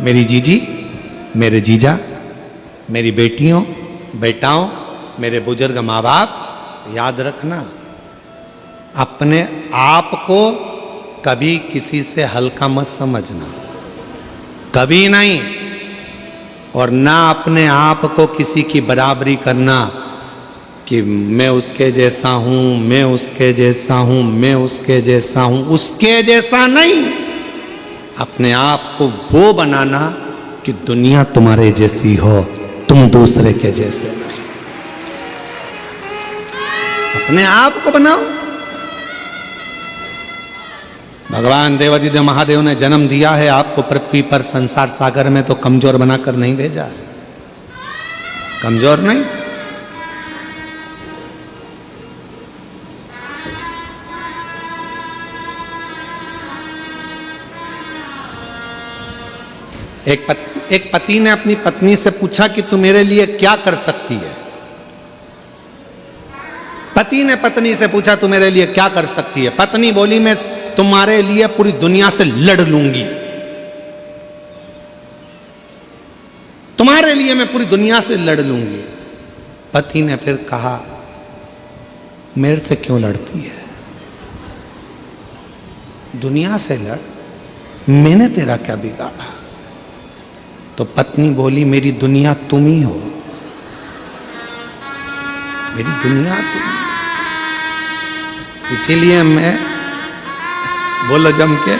मेरी जीजी, मेरे जीजा, मेरी बेटियों, बेटाओं, मेरे बुजुर्ग माँ बाप, याद रखना अपने आप को कभी किसी से हल्का मत समझना, कभी नहीं। और ना अपने आप को किसी की बराबरी करना कि मैं उसके जैसा हूं, मैं उसके जैसा हूं, मैं उसके जैसा हूं। उसके जैसा नहीं, अपने आप को वो बनाना कि दुनिया तुम्हारे जैसी हो, तुम दूसरे के जैसे नहीं। अपने आप को बनाओ। भगवान देवादिदेव महादेव ने जन्म दिया है आपको पृथ्वी पर, संसार सागर में, तो कमजोर बनाकर नहीं भेजा है, कमजोर नहीं। एक पति ने अपनी पत्नी से पूछा कि तू मेरे लिए क्या कर सकती है। पति ने पत्नी से पूछा तू मेरे लिए क्या कर सकती है। पत्नी बोली मैं तुम्हारे लिए पूरी दुनिया से लड़ लूंगी, तुम्हारे लिए मैं पूरी दुनिया से लड़ लूंगी। पति ने फिर कहा मेरे से क्यों लड़ती है, दुनिया से लड़, मैंने तेरा क्या बिगाड़ा। तो पत्नी बोली मेरी दुनिया तुम ही हो, मेरी दुनिया तुम, इसीलिए मैं, बोलो जम के,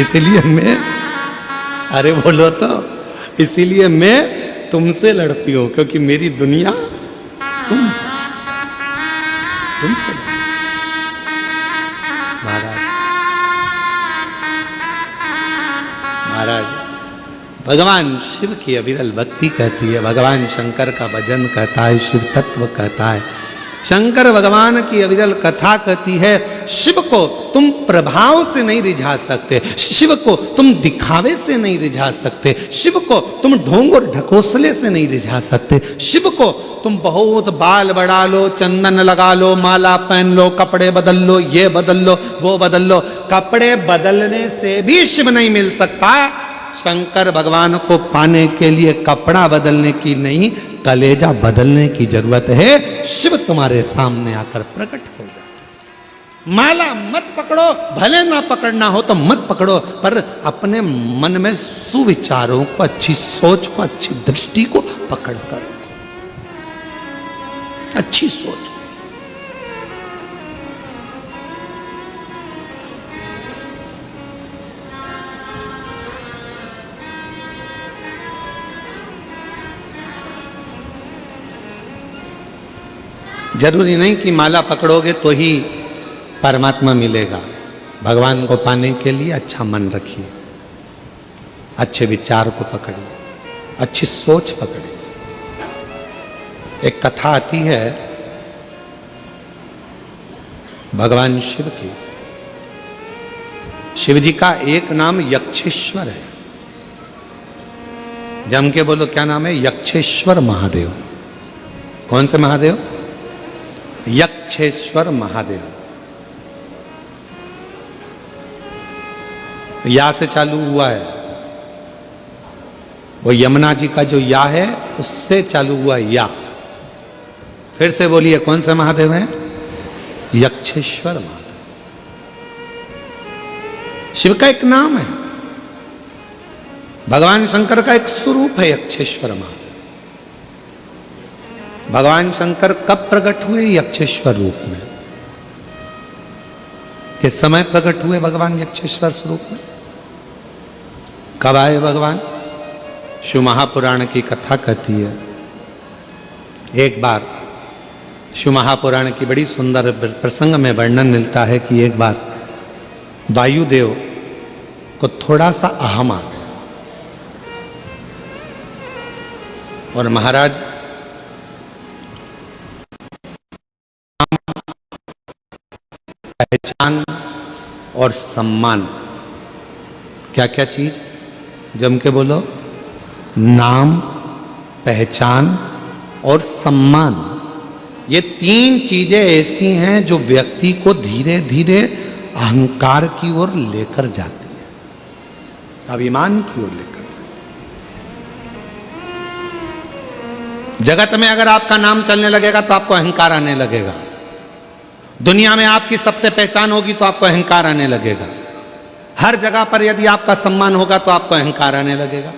इसीलिए मैं, अरे बोलो तो, इसीलिए मैं तुमसे लड़ती हूं क्योंकि मेरी दुनिया तुमसे। महाराज भगवान शिव की अविरल भक्ति कहती है, भगवान शंकर का भजन कहता है, शिव तत्व कहता है। शंकर भगवान की अविरल कथा कहती है शिव को तुम प्रभाव से नहीं रिझा सकते, शिव को तुम दिखावे से नहीं रिझा सकते, शिव को तुम ढोंग और ढकोसले से नहीं रिझा सकते, शिव को तुम बहुत बाल बढ़ा लो, चंदन लगा लो, माला पहन लो, कपड़े बदल लो, ये बदल लो, वो बदल लो, कपड़े बदलने से भी शिव नहीं मिल सकता। शंकर भगवान को पाने के लिए कपड़ा बदलने की नहीं, कलेजा बदलने की जरूरत है। शिव तुम्हारे सामने आकर प्रकट हो जाए। माला मत पकड़ो, भले ना पकड़ना हो तो मत पकड़ो, पर अपने मन में सुविचारों को, अच्छी सोच को, अच्छी दृष्टि को पकड़ कर रखो, अच्छी सोच। जरूरी नहीं कि माला पकड़ोगे तो ही परमात्मा मिलेगा। भगवान को पाने के लिए अच्छा मन रखिए, अच्छे विचार को पकड़िए, अच्छी सोच पकड़िए। एक कथा आती है भगवान शिव की। शिव जी का एक नाम यक्षेश्वर है। जम के बोलो क्या नाम है? यक्षेश्वर महादेव। कौन से महादेव? यक्षेश्वर महादेव। या से चालू हुआ है, वो यमुना जी का जो या है उससे चालू हुआ या। फिर से बोलिए कौन से महादेव हैं? यक्षेश्वर महादेव। शिव का एक नाम है, भगवान शंकर का एक स्वरूप है यक्षेश्वर महादेव। भगवान शंकर कब प्रकट हुए? यक्षेश्वर रूप में। किस समय प्रकट हुए भगवान यक्षेश्वर स्वरूप में? कब आए भगवान? शिव महापुराण की कथा कहती है, एक बार शिव महापुराण की बड़ी सुंदर प्रसंग में वर्णन मिलता है कि एक बार वायुदेव को थोड़ा सा अहम आ गया और महाराज पहचान और सम्मान, क्या क्या चीज? जम के बोलो। नाम, पहचान और सम्मान, ये तीन चीजें ऐसी हैं जो व्यक्ति को धीरे धीरे अहंकार की ओर लेकर जाती है, अभिमान की ओर लेकर जाती है। जगत में अगर आपका नाम चलने लगेगा तो आपको अहंकार आने लगेगा। दुनिया में आपकी सबसे पहचान होगी तो आपको अहंकार आने लगेगा। हर जगह पर यदि आपका सम्मान होगा तो आपको अहंकार आने लगेगा।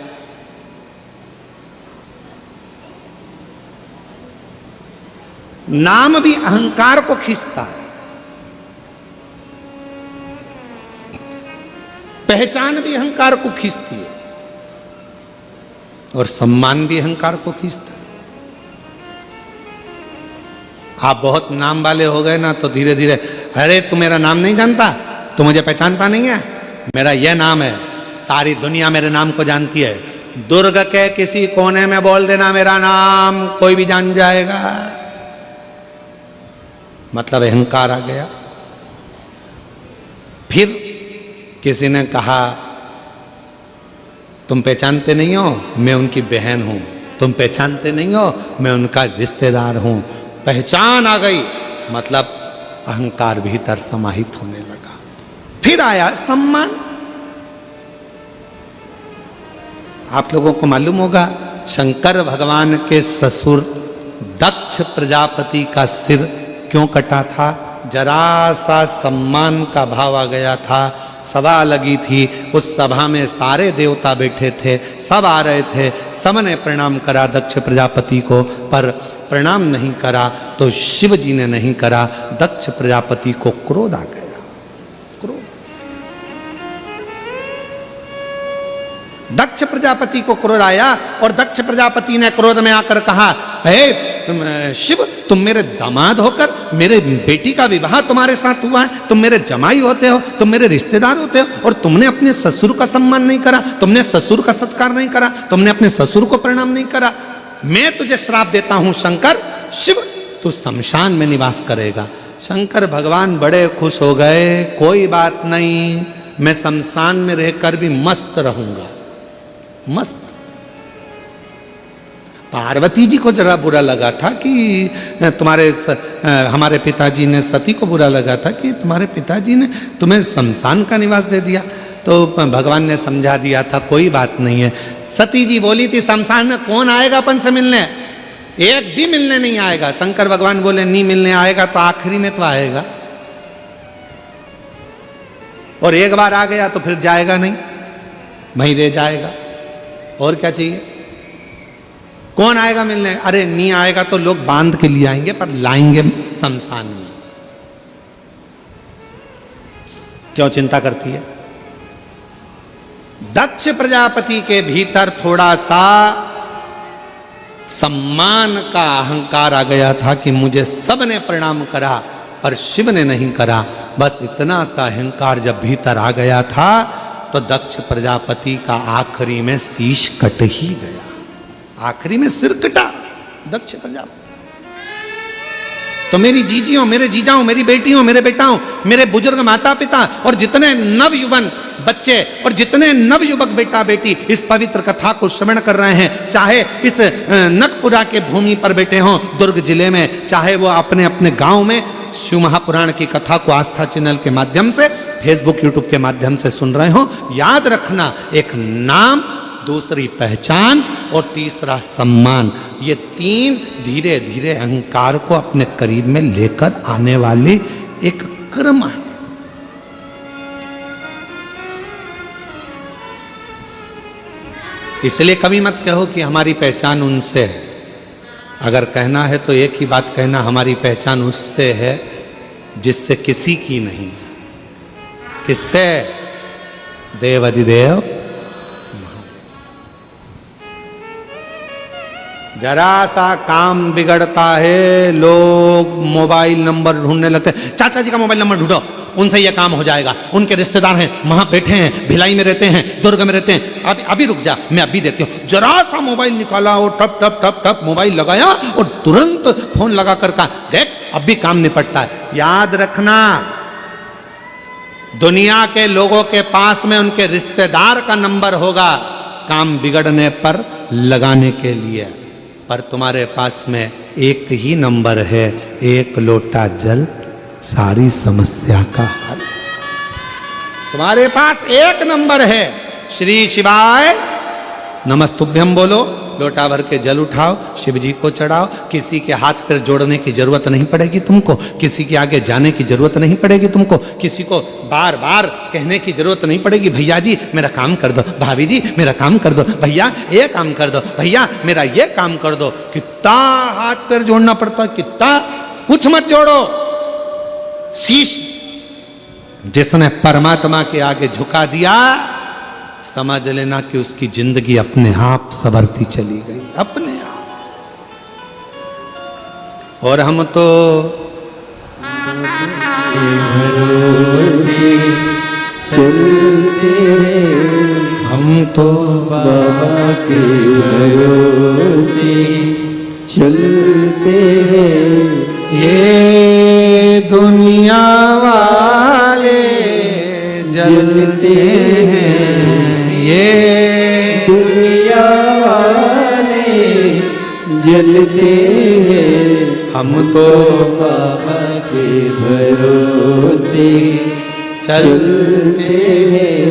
नाम भी अहंकार को खींचता है, पहचान भी अहंकार को खींचती है और सम्मान भी अहंकार को खींचता है। आप बहुत नाम वाले हो गए ना तो धीरे धीरे, अरे तू मेरा नाम नहीं जानता, तू मुझे पहचानता नहीं है, मेरा यह नाम है, सारी दुनिया मेरे नाम को जानती है। दुर्ग के किसी कोने में बोल देना मेरा नाम, कोई भी जान जाएगा। मतलब अहंकार आ गया। फिर किसी ने कहा तुम पहचानते नहीं हो, मैं उनकी बहन हूं। तुम पहचानते नहीं हो, मैं उनका रिश्तेदार हूं। पहचान आ गई, मतलब अहंकार भीतर समाहित होने लगा। फिर आया सम्मान। आप लोगों को मालूम होगा शंकर भगवान के ससुर दक्ष प्रजापति का सिर क्यों कटा था? जरा सा सम्मान का भाव आ गया था। सभा लगी थी, उस सभा में सारे देवता बैठे थे, सब आ रहे थे, सबने प्रणाम करा दक्ष प्रजापति को, पर प्रणाम नहीं करा तो शिव जी ने नहीं करा। दक्ष प्रजापति को क्रोध आ गया। क्रोध, दक्ष प्रजापति को क्रोध आया और दक्ष प्रजापति ने क्रोध में आकर कहा, हे शिव, तुम मेरे दामाद होकर मेरे बेटी का विवाह तुम्हारे साथ हुआ है, तुम मेरे जमाई होते हो, तुम मेरे रिश्तेदार होते हो, और तुमने अपने ससुर का सम्मान नहीं करा, तुमने ससुर का सत्कार नहीं करा, तुमने अपने ससुर को प्रणाम नहीं करा। मैं तुझे श्राप देता हूं शंकर, शिव, तू शमशान में निवास करेगा। शंकर भगवान बड़े खुश हो गए, कोई बात नहीं, मैं शमशान में रहकर भी मस्त रहूंगा, मस्त। पार्वती जी को जरा बुरा लगा था कि हमारे पिताजी ने, सती को बुरा लगा था कि तुम्हारे पिताजी ने तुम्हें शमशान का निवास दे दिया। तो भगवान ने समझा दिया था कोई बात नहीं है। सती जी बोली थी शमशान में कौन आएगा अपन से मिलने, एक भी मिलने नहीं आएगा। शंकर भगवान बोले नहीं मिलने आएगा तो आखिरी में तो आएगा, और एक बार आ गया तो फिर जाएगा नहीं, वहीं रह जाएगा। और क्या चाहिए? कौन आएगा मिलने? अरे नहीं आएगा तो लोग बांध के लिए आएंगे, पर लाएंगे शमशान में। क्यों चिंता करती है? दक्ष प्रजापति के भीतर थोड़ा सा सम्मान का अहंकार आ गया था कि मुझे सबने प्रणाम करा पर शिव ने नहीं करा। बस इतना सा अहंकार जब भीतर आ गया था तो दक्ष प्रजापति का आखिरी में शीश कट ही गया, आखिरी में सिर कटा दक्ष प्रजापति। तो मेरी जीजियों, मेरे जीजाओं, मेरी बेटियों, मेरे बेटाओं, मेरे बुजुर्ग माता पिता और जितने नवयुवन बच्चे और जितने नवयुवक बेटा बेटी इस पवित्र कथा को श्रवण कर रहे हैं, चाहे इस नखपुरा के भूमि पर बैठे हों दुर्ग जिले में, चाहे वो अपने अपने गांव में शिव महापुराण की कथा को आस्था चैनल के माध्यम से, फेसबुक यूट्यूब के माध्यम से सुन रहे हो, याद रखना एक नाम, दूसरी पहचान और तीसरा सम्मान, ये तीन धीरे धीरे अहंकार को अपने करीब में लेकर आने वाली एक क्रम है। इसलिए कभी मत कहो कि हमारी पहचान उनसे है। अगर कहना है तो एक ही बात कहना, हमारी पहचान उससे है जिससे किसी की नहीं। किससे? देवाधिदेव जरा सा काम बिगड़ता है, लोग मोबाइल नंबर ढूंढने लगते हैं। चाचा जी का मोबाइल नंबर ढूंढो, उनसे यह काम हो जाएगा, उनके रिश्तेदार हैं, वहां बैठे हैं, भिलाई में रहते हैं, दुर्ग में रहते हैं। अभी रुक जा, मैं अभी देखती हूँ। जरा सा मोबाइल निकाला और टप टप टप टप मोबाइल लगाया और तुरंत फोन लगा कर कहा देख अब भी काम निपटता है। याद रखना, दुनिया के लोगों के पास में उनके रिश्तेदार का नंबर होगा काम बिगड़ने पर लगाने के लिए, पर तुम्हारे पास में एक ही नंबर है, एक लोटा जल सारी समस्या का हल। तुम्हारे पास एक नंबर है, श्री शिवाय नमस्तुभ्यम बोलो, लोटा भर के जल उठाओ, शिव जी को चढ़ाओ। किसी के हाथ पैर जोड़ने की जरूरत नहीं पड़ेगी तुमको, किसी के आगे जाने की जरूरत नहीं पड़ेगी तुमको, किसी को बार बार कहने की जरूरत नहीं पड़ेगी, भैया जी मेरा काम कर दो, भाभी जी मेरा काम कर दो, भैया ये काम कर दो, भैया मेरा ये काम कर दो। कितना हाथ पैर जोड़ना पड़ता है, कितना। कुछ मत जोड़ो, शीश जिसने परमात्मा के आगे झुका दिया, समझ लेना कि उसकी जिंदगी अपने आप संवरती चली गई, अपने आप। और हम तो भरोसे चलते हैं, हम तो बाबा के भरोसे चलते हैं। ये दुनिया वाले जलते हैं, ये दुनिया वाले जलते हैं, हम तो बाबा के भरोसे चलते हैं।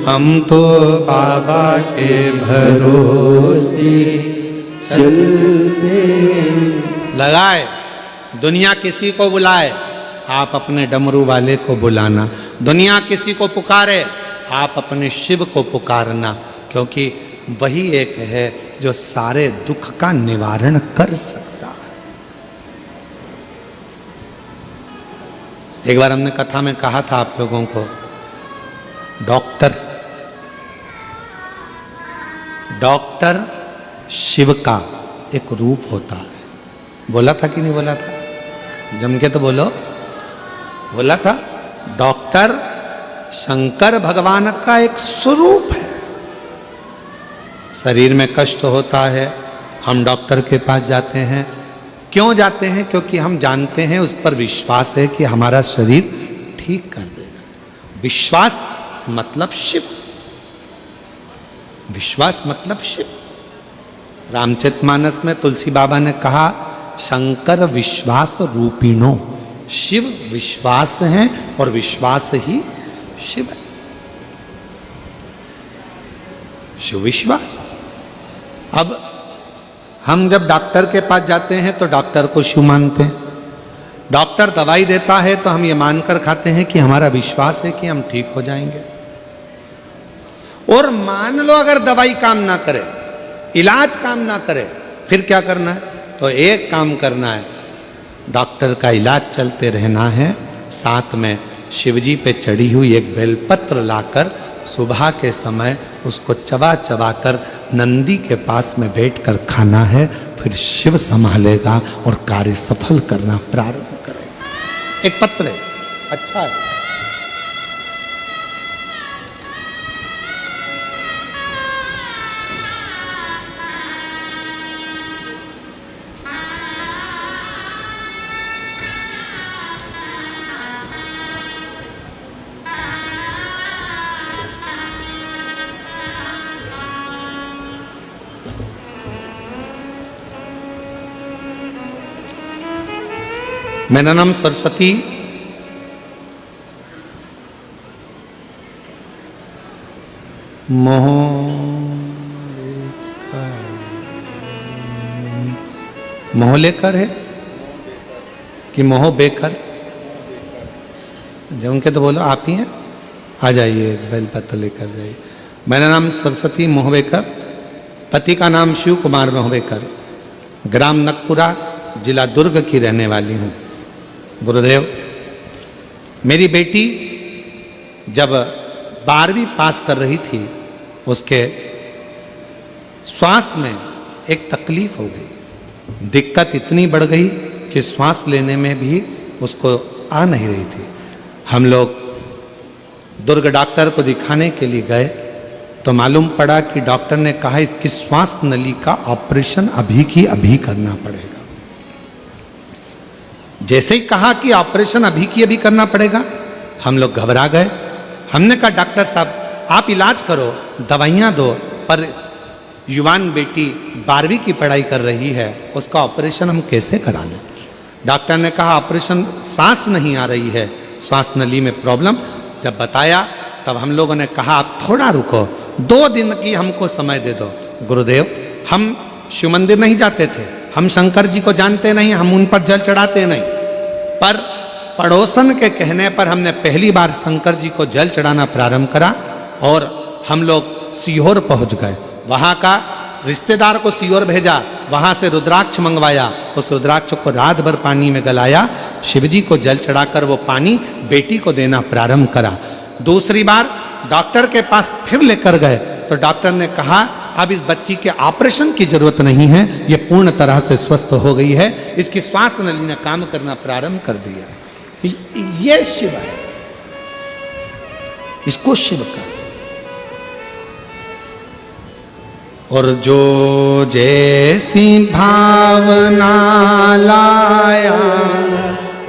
हम तो बाबा के भरोसे चलते हैं। लगाए। दुनिया किसी को बुलाए, आप अपने डमरू वाले को बुलाना। दुनिया किसी को पुकारे, आप अपने शिव को पुकारना, क्योंकि वही एक है जो सारे दुख का निवारण कर सकता है। एक बार हमने कथा में कहा था आप लोगों को, डॉक्टर शिव का एक रूप होता है। बोला था कि नहीं बोला था? जम के तो बोलो। बोला था, डॉक्टर शंकर भगवान का एक स्वरूप है। शरीर में कष्ट होता है, हम डॉक्टर के पास जाते हैं। क्यों जाते हैं? क्योंकि हम जानते हैं, उस पर विश्वास है कि हमारा शरीर ठीक कर देगा। विश्वास मतलब शिव, विश्वास मतलब शिव। रामचरितमानस में तुलसी बाबा ने कहा, शंकर विश्वास रूपिणो। शिव विश्वास है और विश्वास ही शिव है। शिव विश्वास। अब हम जब डॉक्टर के पास जाते हैं तो डॉक्टर को शिव मानते हैं। डॉक्टर दवाई देता है तो हम ये मानकर खाते हैं कि हमारा विश्वास है कि हम ठीक हो जाएंगे। और मान लो अगर दवाई काम ना करे, इलाज काम ना करे, फिर क्या करना है? तो एक काम करना है, डॉक्टर का इलाज चलते रहना है, साथ में शिवजी पे चढ़ी हुई एक बेलपत्र लाकर सुबह के समय उसको चबा चबा कर नंदी के पास में बैठकर खाना है। फिर शिव संभालेगा और कार्य सफल करना प्रारंभ करेगा। एक पत्र है, अच्छा है। मेरा नाम सरस्वती मोहलेकर है कि मोह बेकर? जब उनके तो बोलो आप ही हैं, आ जाइए बेलपत्र लेकर जाइए। मेरा नाम सरस्वती मोहवेकर, पति का नाम शिव कुमार मोहवेकर, ग्राम नकपुरा, जिला दुर्ग की रहने वाली हूँ। गुरुदेव, मेरी बेटी जब 12वीं पास कर रही थी, उसके श्वास में एक तकलीफ हो गई। दिक्कत इतनी बढ़ गई कि श्वास लेने में भी उसको आ नहीं रही थी। हम लोग दुर्ग डॉक्टर को दिखाने के लिए गए तो मालूम पड़ा कि डॉक्टर ने कहा इसकी श्वास नली का ऑपरेशन अभी की अभी करना पड़ेगा। जैसे ही कहा कि ऑपरेशन अभी की अभी करना पड़ेगा, हम लोग घबरा गए। हमने कहा डॉक्टर साहब आप इलाज करो, दवाइयाँ दो, पर युवान बेटी 12वीं की पढ़ाई कर रही है, उसका ऑपरेशन हम कैसे करा लें? डॉक्टर ने कहा ऑपरेशन, सांस नहीं आ रही है, श्वास नली में प्रॉब्लम। जब बताया तब हम लोगों ने कहा आप थोड़ा रुको, 2 दिन की हमको समय दे दो। गुरुदेव हम शिव मंदिर नहीं जाते थे, हम शंकर जी को जानते नहीं, हम उन पर जल चढ़ाते नहीं, पर पड़ोसन के कहने पर हमने पहली बार शंकर जी को जल चढ़ाना प्रारंभ करा और हम लोग सीहोर पहुंच गए। वहां का रिश्तेदार को सीहोर भेजा, वहां से रुद्राक्ष मंगवाया, उस रुद्राक्ष को रात भर पानी में गलाया, शिवजी को जल चढ़ाकर वो पानी बेटी को देना प्रारंभ करा। दूसरी बार डॉक्टर के पास फिर लेकर गए तो डॉक्टर ने कहा अब इस बच्ची के ऑपरेशन की जरूरत नहीं है, ये पूर्ण तरह से स्वस्थ हो गई है, इसकी श्वास नली ने काम करना प्रारंभ कर दिया। ये शिव है, इसको शिव का। और जो जैसी भावना लाया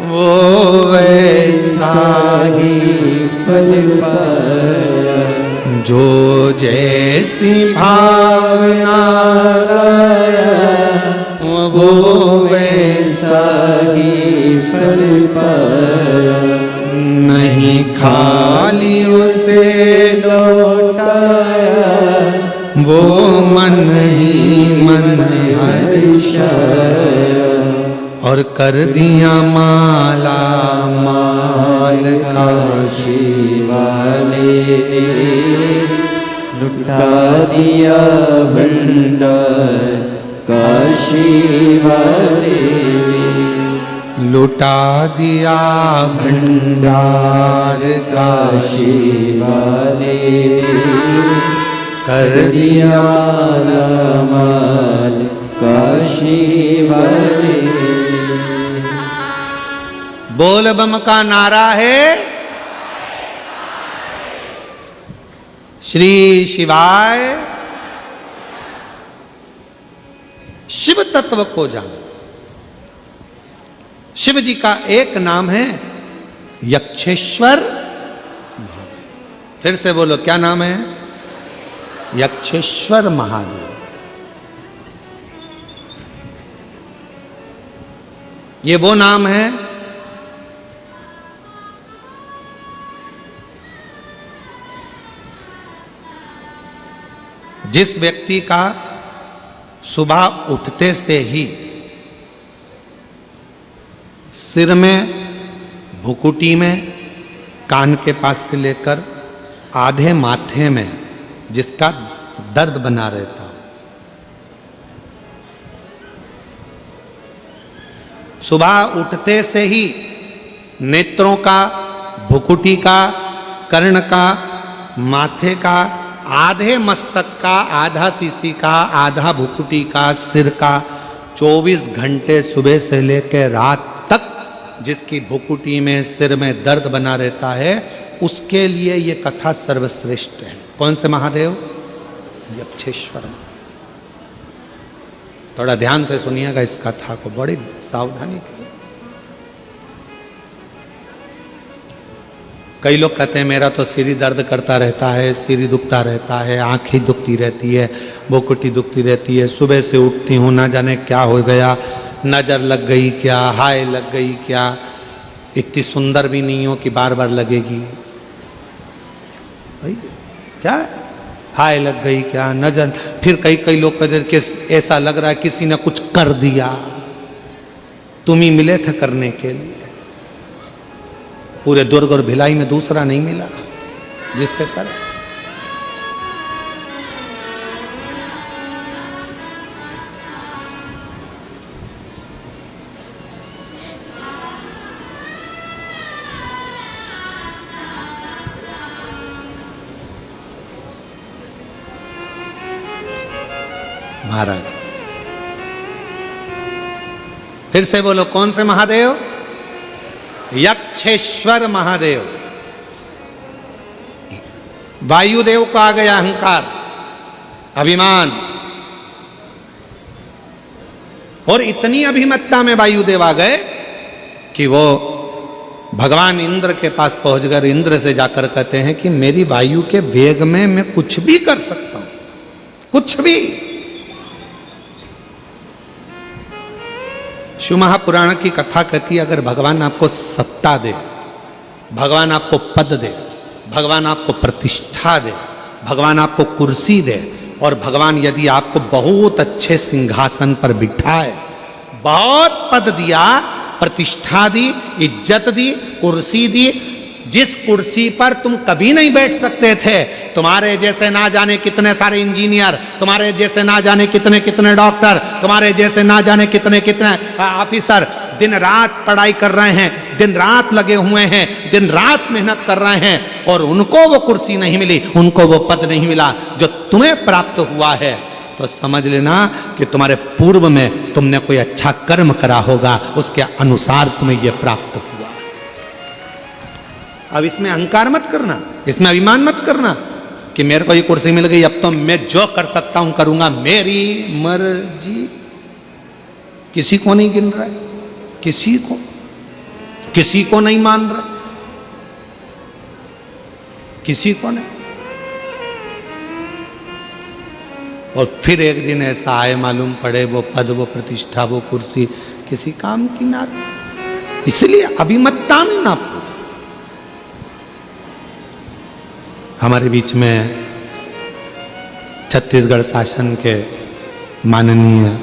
वो वैसा ही फल पाया, जो जैसी भावना लाया वो वैसा ही फल पाया, नहीं खाली उसे लौटाया वो मन ही मन हर्षाया, और कर दिया माला माल काशी वाले लुटा दिया भंडार काशी वाले, लुटा दिया भंडार काशी वाले, कर दिया माल काशी वाले। बोल बम का नारा है श्री शिवाय। शिव तत्व को जानो। शिव जी का एक नाम है यक्षेश्वर महादेव। फिर से बोलो क्या नाम है? यक्षेश्वर महादेव। ये वो नाम है जिस व्यक्ति का सुबह उठते से ही सिर में, भुकुटी में, कान के पास से लेकर आधे माथे में जिसका दर्द बना रहता है, सुबह उठते से ही नेत्रों का, भुकुटी का, कर्ण का, माथे का, आधे मस्तक का, आधा सीसी का, आधा भुकुटी का, सिर का, 24 घंटे सुबह से लेकर रात तक जिसकी भुकुटी में, सिर में दर्द बना रहता है, उसके लिए ये कथा सर्वश्रेष्ठ है। कौन से महादेव? यक्षेश्वर। थोड़ा ध्यान से सुनिएगा इस कथा को, बड़ी सावधानी के। कई लोग कहते हैं मेरा तो सिर दर्द करता रहता है, सिर दुखता रहता है, आंखें दुखती रहती है, भुकुटी दुखती रहती है, सुबह से उठती हूँ ना जाने क्या हो गया, नज़र लग गई क्या, हाय लग गई क्या, इतनी सुंदर भी नहीं हो कि बार बार लगेगी। भाई क्या हाय लग गई क्या, नजर। फिर कई लोग कहते कि ऐसा लग रहा है किसी ने कुछ कर दिया, तुम ही मिले थे करने के लिए। पूरे दुर्ग और भिलाई में दूसरा नहीं मिला जिस पे कर। महाराज फिर से बोलो कौन से महादेव? यक्षेश्वर महादेव। वायुदेव को आ गया अहंकार, अभिमान, और इतनी अभिमत्ता में वायुदेव आ गए कि वो भगवान इंद्र के पास पहुंच कर इंद्र से जाकर कहते हैं कि मेरी वायु के वेग में मैं कुछ भी कर सकता हूं, कुछ भी। शिव महापुराण की कथा कहती है अगर भगवान आपको सत्ता दे, भगवान आपको पद दे, भगवान आपको प्रतिष्ठा दे, भगवान आपको कुर्सी दे, और भगवान यदि आपको बहुत अच्छे सिंहासन पर बिठाए, बहुत पद दिया, प्रतिष्ठा दी, इज्जत दी, कुर्सी दी, जिस कुर्सी पर तुम कभी नहीं बैठ सकते थे, तुम्हारे जैसे ना जाने कितने सारे इंजीनियर, तुम्हारे जैसे ना जाने कितने कितने डॉक्टर, तुम्हारे जैसे ना जाने कितने कितने ऑफिसर दिन रात पढ़ाई कर रहे हैं, दिन रात लगे हुए हैं, दिन रात मेहनत कर रहे हैं, और उनको वो कुर्सी नहीं मिली, उनको वो पद नहीं मिला जो तुम्हें प्राप्त हुआ है। तो समझ लेना कि तुम्हारे पूर्व में तुमने कोई अच्छा कर्म करा होगा, उसके अनुसार तुम्हें यह प्राप्त हुआ। अब इसमें अहंकार मत करना, इसमें अभिमान मत करना कि मेरे को ये कुर्सी मिल गई, अब तो मैं जो कर सकता हूं करूंगा, मेरी मर्जी। किसी को नहीं गिन रहा है, किसी को नहीं मान रहा, किसी को नहीं। और फिर एक दिन ऐसा आए, मालूम पड़े वो पद, वो प्रतिष्ठा, वो कुर्सी किसी काम की ना। इसलिए अभिमत्ता में ना फूल। हमारे बीच में छत्तीसगढ़ शासन के माननीय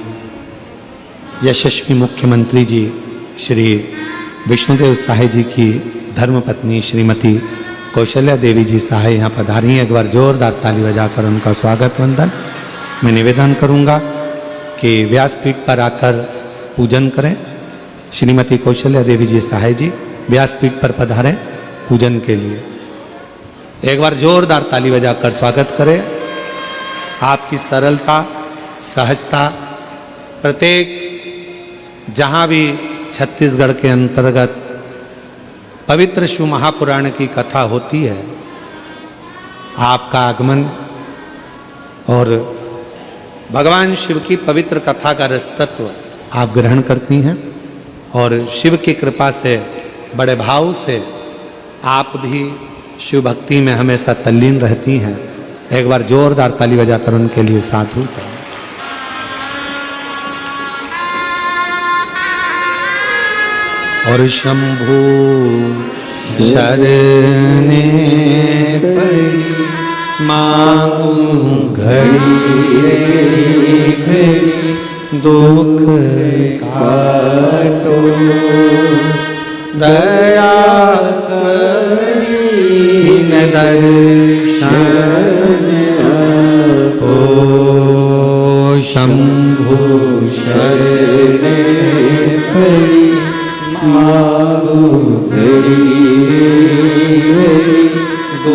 यशस्वी मुख्यमंत्री जी श्री विष्णुदेव साहे जी की धर्मपत्नी श्रीमती कौशल्या देवी जी साहे यहाँ पधारी हैं। एक बार जोरदार ताली बजाकर उनका स्वागत वंदन। मैं निवेदन करूंगा कि व्यासपीठ पर आकर पूजन करें। श्रीमती कौशल्या देवी जी साहे जी व्यासपीठ पर पधारें पूजन के लिए। एक बार जोरदार ताली बजाकर स्वागत करें। आपकी सरलता, सहजता, प्रत्येक जहाँ भी छत्तीसगढ़ के अंतर्गत पवित्र शिव महापुराण की कथा होती है, आपका आगमन और भगवान शिव की पवित्र कथा का रसतत्व आप ग्रहण करती हैं, और शिव की कृपा से बड़े भाव से आप भी शिव भक्ति में हमेशा तल्लीन रहती हैं। एक बार जोरदार ताली बजाकर उनके लिए साधु करें। और शंभु शरणे पड़ी मांगू घड़ी दुख काटो, दया करी न दर्शन ओ शंभु शरणे पड़ी मांगू घड़ी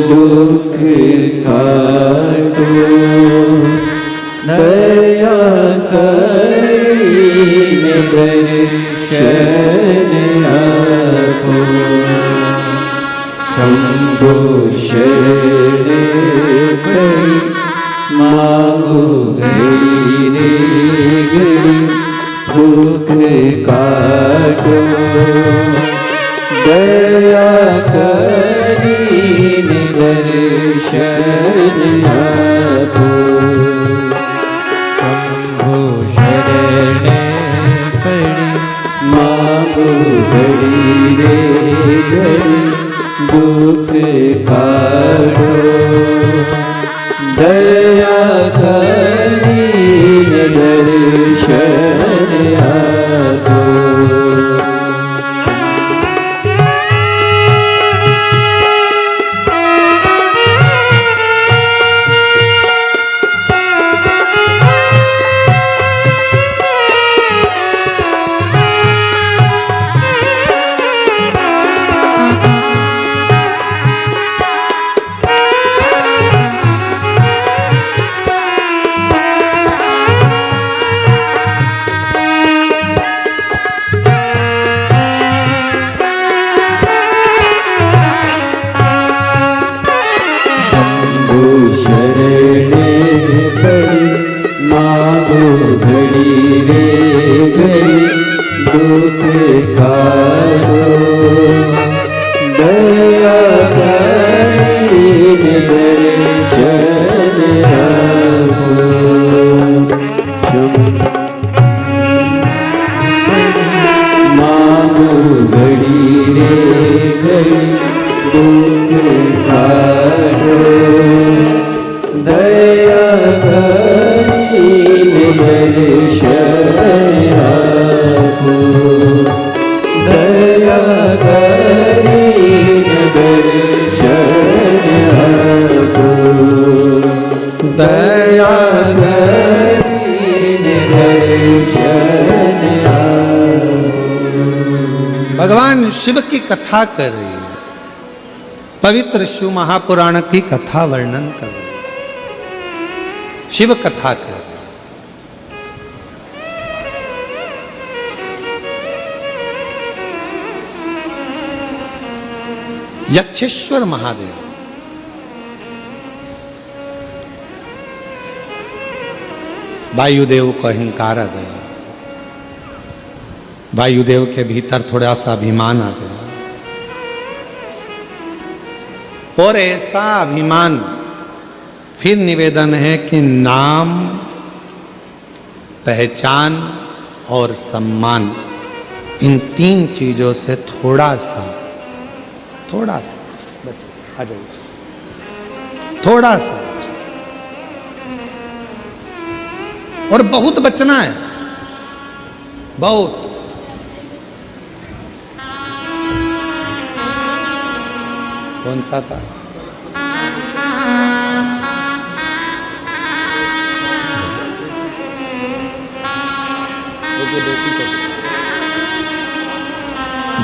दुख काटो, दया करी दर्शन आपो। शंभो शरणे पड़ी मांगू घड़ी रे घड़ी दुख काटो, दया करी दर्शन आपो। शंभो शरणे पड़ी मांगू घड़ी रे घड़ी दुख काटो, दया करी दर्शन आपो। करीन दर्शन आपको, दया करीन दर्शन आपको, दया करीन दर्शन आपको। भगवान शिव की कथा कर रही है, पवित्र शिव महापुराण की कथा वर्णन कर रही है, शिव कथा कर रही है। यक्षेश्वर महादेव वायुदेव को अहंकार आ गया, वायुदेव के भीतर थोड़ा सा अभिमान आ गया, और ऐसा अभिमान फिर निवेदन है कि नाम, पहचान और सम्मान, इन तीन चीजों से थोड़ा सा बच आ जाइए, थोड़ा सा बच, और बहुत बचना है, बहुत। कौन सा था?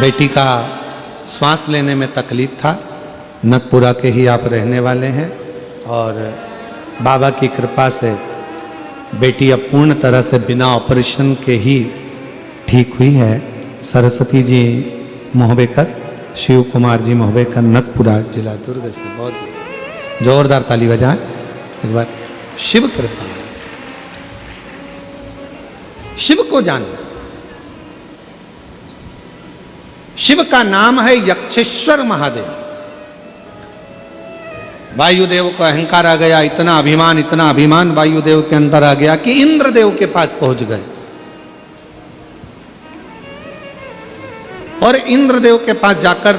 बेटी का श्वास लेने में तकलीफ था, नकपुरा के ही आप रहने वाले हैं, और बाबा की कृपा से बेटी अब पूर्ण तरह से बिना ऑपरेशन के ही ठीक हुई है। सरस्वती जी मोहबेकर, शिव कुमार जी मोहबेकर, नकपुरा जिला दुर्ग से, बहुत जोरदार ताली बजाएं एक बार। शिव कृपा, शिव को जाने। शिव का नाम है यक्षेश्वर महादेव। वायुदेव को अहंकार आ गया, इतना अभिमान वायुदेव के अंदर आ गया कि इंद्रदेव के पास पहुंच गए, और इंद्रदेव के पास जाकर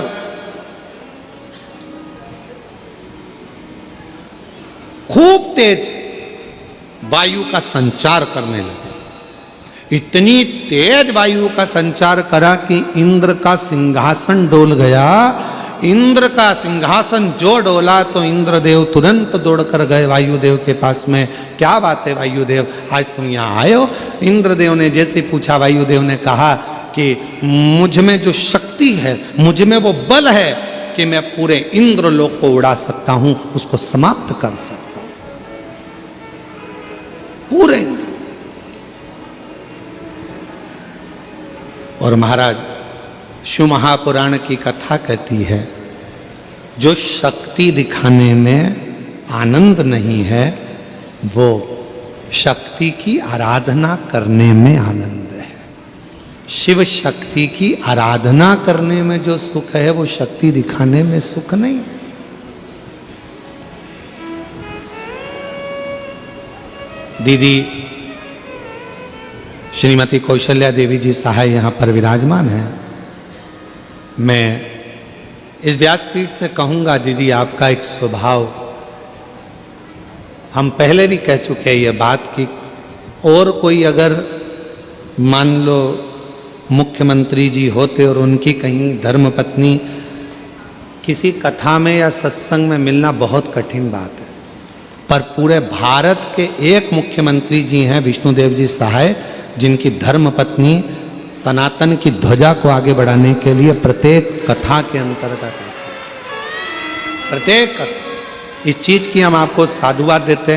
खूब तेज वायु का संचार करने लगे। इतनी तेज वायु का संचार करा कि इंद्र का सिंहासन डोल गया। इंद्र का सिंहासन जो डोला तो इंद्रदेव तुरंत दौड़कर गए वायुदेव के पास में। क्या बात है वायुदेव, आज तुम यहाँ आए हो? इंद्रदेव ने जैसे पूछा, वायुदेव ने कहा कि मुझ में जो शक्ति है, मुझ में वो बल है कि मैं पूरे इंद्रलोक को उड़ा सकता हूं, उसको समाप्त कर सकता हूं, पूरे इंद्र। और महाराज, शिव महापुराण की कथा कहती है, जो शक्ति दिखाने में आनंद नहीं है, वो शक्ति की आराधना करने में आनंद है। शिव शक्ति की आराधना करने में जो सुख है, वो शक्ति दिखाने में सुख नहीं है। दीदी श्रीमती कौशल्या देवी जी सहाय यहाँ पर विराजमान है। मैं इस व्यासपीठ से कहूँगा, दीदी आपका एक स्वभाव, हम पहले भी कह चुके हैं ये बात कि और कोई अगर मान लो मुख्यमंत्री जी होते और उनकी कहीं धर्मपत्नी किसी कथा में या सत्संग में मिलना बहुत कठिन बात है, पर पूरे भारत के एक मुख्यमंत्री जी हैं विष्णुदेव जी सहाय, जिनकी धर्मपत्नी सनातन की ध्वजा को आगे बढ़ाने के लिए प्रत्येक कथा के अंतर्गत, प्रत्येक कथा, इस चीज की हम आपको साधुवाद देते हैं।